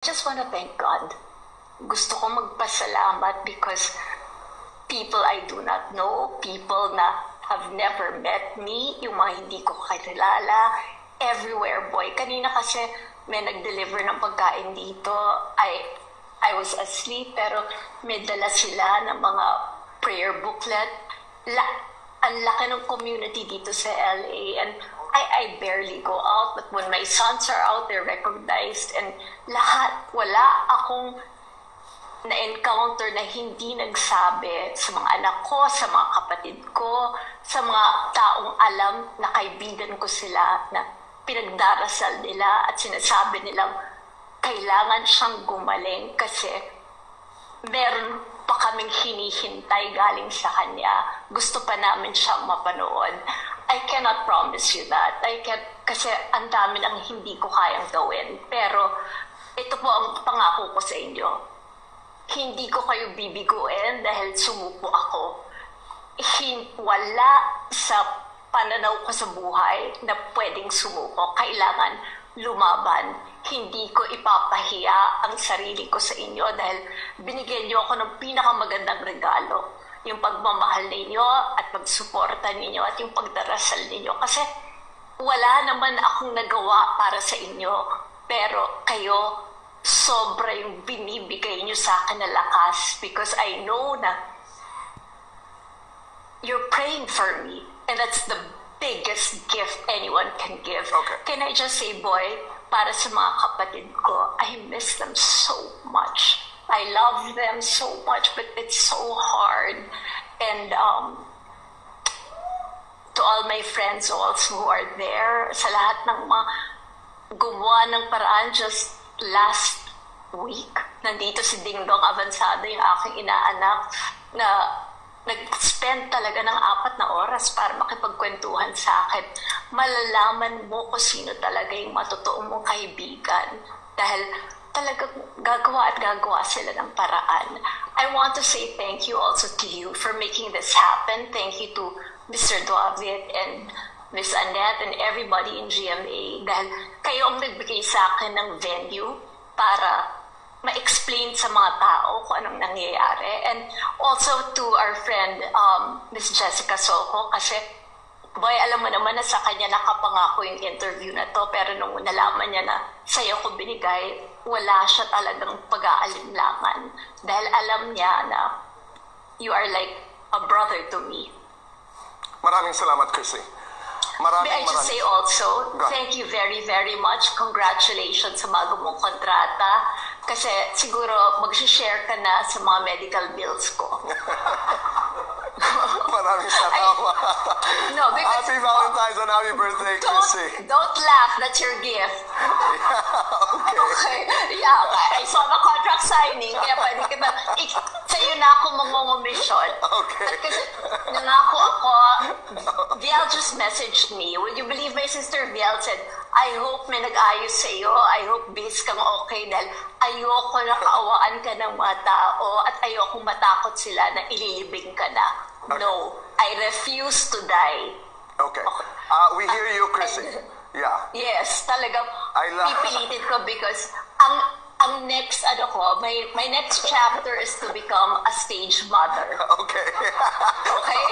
Just want to thank God. Gusto ko magpasalamat because people I do not know, people na have never met me, yung mga hindi ko kakilala, everywhere, boy. Kanina kasi may nag-deliver ng pagkain dito. I was asleep, pero may dala sila ng mga prayer booklet. Ang laki ng community dito sa LA, and I barely go out, but when my sons are out, they're recognized, and lahat, wala akong na-encounter na hindi nagsabi sa mga anak ko, sa mga kapatid ko, sa mga taong alam na kaibigan ko sila, na pinagdarasal nila at sinasabi nilang kailangan siyang gumaling kasi meron pa kaming hinihintay galing sa kanya. Gusto pa namin siyang mapanood. I cannot promise you that. Kasi ang dami ng hindi ko kayang gawin. Pero ito po ang pangako ko sa inyo. Hindi ko kayo bibiguin dahil sumuko ako. Wala sa pananaw ko sa buhay na pwedeng sumuko. Kailangan lumaban. Hindi ko ipapahiya ang sarili ko sa inyo dahil binigyan niyo ako ng pinakamagandang regalo. Yung pagmamahal ninyo at pagsuporta ninyo at yung pagdarasal ninyo. Kasi wala naman akong nagawa para sa inyo. Pero kayo, sobra yung binibigay niyo sa akin na lakas because I know na you're praying for me. And that's the biggest gift anyone can give. Okay. Can I just say, boy, para sa mga kapatid ko, I miss them so much. I love them so much, but it's so hard. And to all my friends also who are there, sa lahat ng mga gumawa ng paraan, just last week, nandito si Dingdong Avansado, yung aking inaanak, na nag-spend talaga ng 4 na oras para makipagkwentuhan sa akin. Malalaman mo kung sino talaga yung matotoong mong kaibigan. Dahil talagang gagawa sila ng paraan. I want to say thank you also to you for making this happen. Thank you to Mr. Duavit and Miss Annette and everybody in GMA dahil kayo ang nagbigay sa akin ng venue para ma-explain sa mga tao kung anong nangyayari. And also to our friend, Miss Jessica Soho, kasi boy, alam mo naman na sa kanya nakapangako yung interview na to, pero nung nalaman niya na sa'yo ko binigay, wala siya talagang pag-aalinlangan. Dahil alam niya na you are like a brother to me. Maraming salamat, Chrissy. May I just say also, thank you very, very much. Congratulations sa bago mong kontrata. Kasi siguro mag-share ka na sa mga medical bills ko. Maraming salamat. No, because Happy Valentine's and happy birthday, Chrissy. Don't laugh. That's your gift. Okay. Yeah, I saw the contract signing. Kaya pwede kita, sa'yo na ako mangungumisyon. Okay. At kasi nangako ako, Viel just messaged me. Would you believe my sister Viel said, I hope may nag-ayos sa'yo. I hope bis kang okay dahil ayoko na kaawaan ka ng mga tao at ayoko matakot sila na ililibing ka na. Okay. No, I refuse to die. Okay. We hear you, Chrissy. Yeah. Yes, talagang pipilitin ko because ang next, my next chapter is to become a stage mother. Okay. Okay?